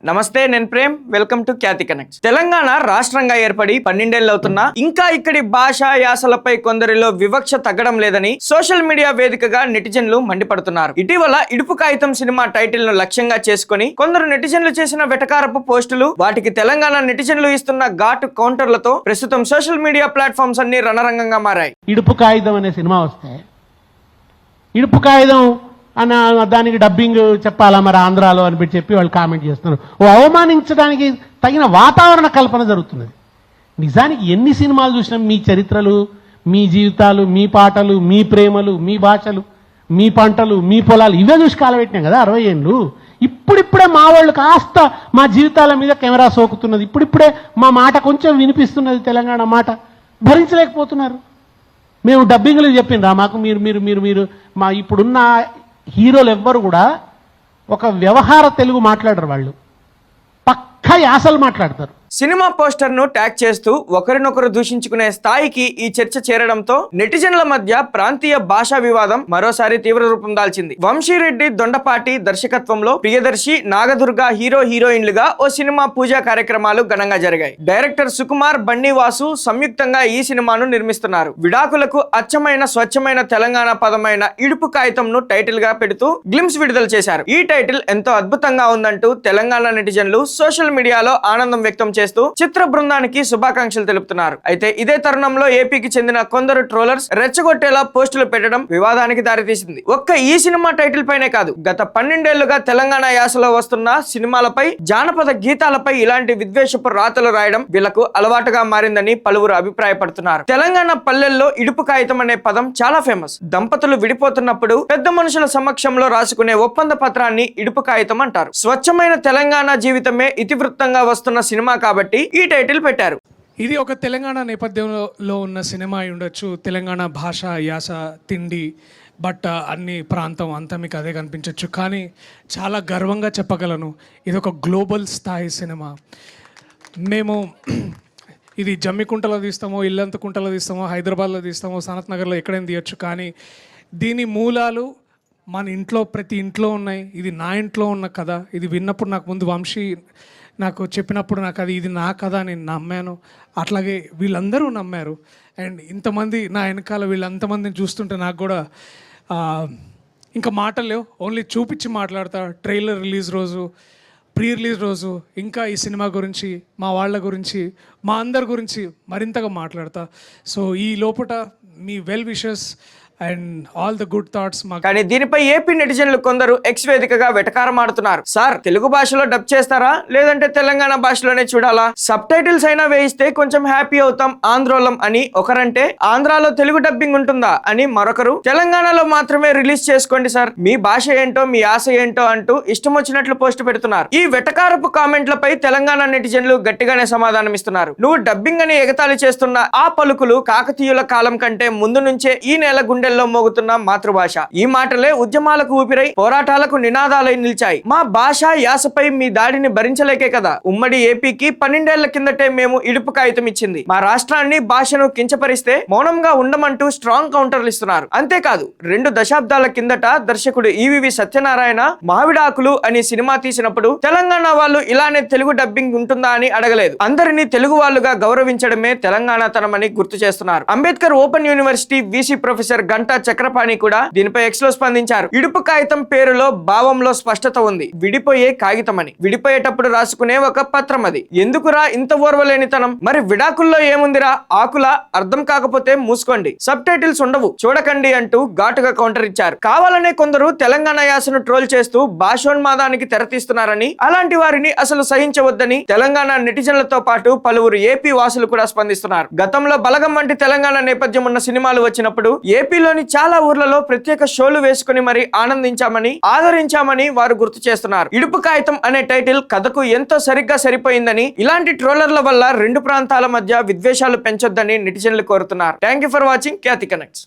నమస్తే, నేను Prem. Welcome to Khyati connects. Telangana రాష్ట్రంగా ఏర్పడి 12 ఏళ్ళు అవుతున్నా ఇంకా ఇక్కడి భాషా యాసలపై కొందరిలో వివక్ష తగ్గడం లేదని సోషల్ మీడియా వేదికగా నెటిజన్లు మండిపడుతున్నారు. ఇటీవల ఇడుపు కాగితం సినిమా టైటిల్ ను లక్ష్యంగా చేసుకుని కొందరు నెటిజన్లు చేసిన వెటకారపు పోస్టులు, వాటికి తెలంగాణ నెటిజన్లు ఇస్తున్న ఘాటు కౌంటర్లతో ప్రస్తుతం సోషల్ మీడియా ప్లాట్ఫామ్స్ అన్ని రణరంగంగా మారాయి. ఇడుపు కాగితం అనే సినిమా వస్తే ఇడుపు కాగితం అన్న దానికి డబ్బింగ్ చెప్పాలా మరి ఆంధ్రాలో అని చెప్పి వాళ్ళు కామెంట్ చేస్తున్నారు. అవమానించడానికి తగిన వాతావరణ కల్పన జరుగుతున్నది. నిజానికి ఎన్ని సినిమాలు చూసినా మీ చరిత్రలు, మీ జీవితాలు, మీ పాటలు, మీ ప్రేమలు, మీ భాషలు, మీ పంటలు, మీ పొలాలు ఇవే చూసి కాలబెట్టినాం కదా 60 ఏళ్ళు. ఇప్పుడిప్పుడే మా వాళ్ళు కాస్త మా జీవితాల మీద కెమెరా సోకుతున్నది. ఇప్పుడిప్పుడే మా మాట కొంచెం వినిపిస్తున్నది. తెలంగాణ మాట భరించలేకపోతున్నారు. మేము డబ్బింగ్లు చెప్పిండ్రా మాకు మీరు మీరు మీరు మీరు మా ఇప్పుడున్న హీరోలు ఎవ్వరు కూడా ఒక వ్యవహార తెలుగు మాట్లాడరు. వాళ్ళు పక్కా యాసలు మాట్లాడతారు. సినిమా పోస్టర్ ను ట్యాగ్ చేస్తూ ఒకరినొకరు దూషించుకునే స్థాయికి ఈ చర్చ చేరడంతో నెటిజన్ల మధ్య ప్రాంతీయ భాషా వివాదం మరోసారి తీవ్ర రూపం దాల్చింది. వంశీరెడ్డి దొండపాటి దర్శకత్వంలో ప్రియదర్శి, నాగదుర్గ హీరోయిన్లుగా ఓ సినిమా పూజా కార్యక్రమాలు ఘనంగా జరిగాయి. డైరెక్టర్ సుకుమార్, బన్నీవాసు సంయుక్తంగా ఈ సినిమాను నిర్మిస్తున్నారు. విడాకులకు అచ్చమైన స్వచ్ఛమైన తెలంగాణ పదమైన ఇడుపు కాగితంను టైటిల్ గా పెడుతూ గ్లిమ్స్ విడుదల చేశారు. ఈ టైటిల్ ఎంతో అద్భుతంగా ఉందంటూ తెలంగాణ నెటిజన్లు సోషల్ మీడియాలో ఆనందం వ్యక్తం చేస్తూ చిత్ర బృందానికి శుభాకాంక్షలు తెలుపుతున్నారు. అయితే ఇదే తరుణంలో ఏపీకి చెందిన కొందరు ట్రోలర్స్ రెచ్చగొట్టేలా పోస్టులు పెట్టడం వివాదానికి దారితీసింది. ఒక్క ఈ సినిమా టైటిల్ పైనే కాదు, గత 12 ఏళ్లుగా తెలంగాణ యాసలో వస్తున్న సినిమాలపై, జానపద గీతాలపై ఇలాంటి విద్వేషపు రాతలు రాయడం వీళ్లకు అలవాటుగా మారిందని పలువురు అభిప్రాయపడుతున్నారు. తెలంగాణ పల్లెల్లో ఇడుపు కాగితం అనే పదం చాలా ఫేమస్. దంపతులు విడిపోతున్నప్పుడు పెద్ద మనుషుల సమక్షంలో రాసుకునే ఒప్పంద పత్రాన్ని ఇడుపు కాగితం అంటారు. స్వచ్ఛమైన తెలంగాణ జీవితమే ఇతివృత్తంగా వస్తున్న సినిమా కాబట్టి ఈ టైటిల్ పెట్టారు. ఇది ఒక తెలంగాణ నేపథ్యంలో ఉన్న సినిమా అయి ఉండొచ్చు. తెలంగాణ భాష, యాస, తిండి, బట్ట, అన్ని ప్రాంతం అంతా మీకు అదే కనిపించవచ్చు. కానీ చాలా గర్వంగా చెప్పగలను, ఇది ఒక గ్లోబల్ స్థాయి సినిమా. మేము ఇది జమ్మికుంటలో తీస్తామో, ఇల్లంతకుంటలో తీస్తామో, హైదరాబాద్లో తీస్తామో, సనత్ నగర్లో ఎక్కడైనా తీయచ్చు. కానీ దీని మూలాలు మన ఇంట్లో, ప్రతి ఇంట్లో ఉన్నాయి. ఇది నా ఇంట్లో ఉన్న కథ. ఇది విన్నప్పుడు నాకు ముందు వంశీ నాకు చెప్పినప్పుడు నాకు ఇది నా కథ నేను నమ్మాను. అట్లాగే వీళ్ళందరూ నమ్మారు. అండ్ ఇంతమంది నా వెనకాల వీళ్ళంతమందిని చూస్తుంటే నాకు కూడా ఇంకా మాటలు లేవు. ఓన్లీ చూపించి మాట్లాడతా. ట్రైలర్ రిలీజ్ రోజు, ప్రీ రిలీజ్ రోజు ఇంకా ఈ సినిమా గురించి, మా వాళ్ళ గురించి, మా అందరి గురించి మరింతగా మాట్లాడతా. సో ఈ లోపల మీ well wishes and all the good thoughts. కానీ దీనిపై ఏపీ నెటిజన్లు కొందరు ఎక్స్ వేదికగా వెటకారమాడుతున్నారు. సార్, తెలుగు భాషలో డబ్ చేస్తారా లేదంటే తెలంగాణ భాషలోనే చూడాలా? సబ్ టైటిల్స్ అయినా వేయిస్తే కొంచెం హ్యాపీ అవుతాం ఆంధ్రోళం అని ఒకరంటే, ఆంధ్రాలో తెలుగు డబ్బింగ్ ఉంటుందా అని మరొకరు, తెలంగాణలో మాత్రమే రిలీజ్ చేసుకోండి సార్, మీ భాష ఏంటో మీ ఆశ ఏంటో అంటూ ఇష్టం వచ్చినట్లు పోస్ట్ పెడుతున్నారు. ఈ వెటకారపు కామెంట్లపై తెలంగాణ నెటిజన్లు గట్టిగానే సమాధానం ఇస్తున్నారు. నువ్వు డబ్బింగ్ అని ఎగతాళి చేస్తున్న ఆ పలుకులు కాకతీయుల కాలం కంటే ముందు నుంచే ఈ నెల గుండె మోగుతున్న మాతృభాష. ఈ మాటలే ఉద్యమాలకు ఊపిరై, పోరాటాలకు నినాదాలై నిలిచాయి. మా భాష యాసపై మీ దాడిని భరించలేకే కదా ఉమ్మడి ఏపీకి 12 ఏళ్ల కిందటే మేము ఇడుపు కాగితం ఇచ్చింది. మా రాష్ట్రాన్ని, భాషను కించపరిస్తే మౌనంగా ఉండమంటూ స్ట్రాంగ్ కౌంటర్లు ఇస్తున్నారు. అంతేకాదు, 2 దశాబ్దాల కిందట దర్శకుడు ఈవివి సత్యనారాయణ మావిడాకులు అని సినిమా తీసినప్పుడు తెలంగాణ వాళ్ళు ఇలానే తెలుగు డబ్బింగ్ ఉంటుందా అని అడగలేదు. అందరినీ తెలుగు వాళ్ళుగా గౌరవించడమే తెలంగాణ తనమని గుర్తు చేస్తున్నారు. Ambedkar open university VC professor Ganta Chakrapani కూడా దీనిపై ఎక్స్ లో స్పందించారు. ఇడుపు కాగితం పేరులో భావంలో స్పష్టత ఉంది. విడిపోయే కాగితం అని. విడిపోయేటప్పుడు రాసుకునే ఒక పత్రం అది. ఎందుకురా ఇంత ఓర్వలేనితనం? మరి విడాకుల్లో ఏముందిరా? ఆకులా? అర్థం కాకపోతే మూసుకోండి, సబ్ టైటిల్స్ ఉండవు, చూడకండి అంటూ ఘాటుగా కౌంటర్ ఇచ్చారు. కావాలనే కొందరు తెలంగాణ యాసను ట్రోల్ చేస్తూ భాషోన్మాదానికి తెరతీస్తున్నారని, అలాంటి వారిని అసలు సహించవద్దని తెలంగాణ నెటిజన్లతో పాటు పలువురు ఏపీ వాసులు కూడా స్పందిస్తున్నారు. గతంలో బలగం వంటి తెలంగాణ నేపథ్యం ఉన్న సినిమాలు వచ్చినప్పుడు ఏపీలోని చాలా ఊర్లలో ప్రత్యేక షోలు వేసుకుని మరి ఆనందించామని, ఆదరించామని వారు గుర్తు చేస్తున్నారు. ఇడుపు కాగితం అనే టైటిల్ కథకు ఎంతో సరిగ్గా సరిపోయిందని, ఇలాంటి ట్రోలర్ల వల్ల 2 ప్రాంతాల మధ్య విద్వేషాలు పెంచొద్దని నెటిజన్లు కోరుతున్నారు. Thank you for watching Khyati connects.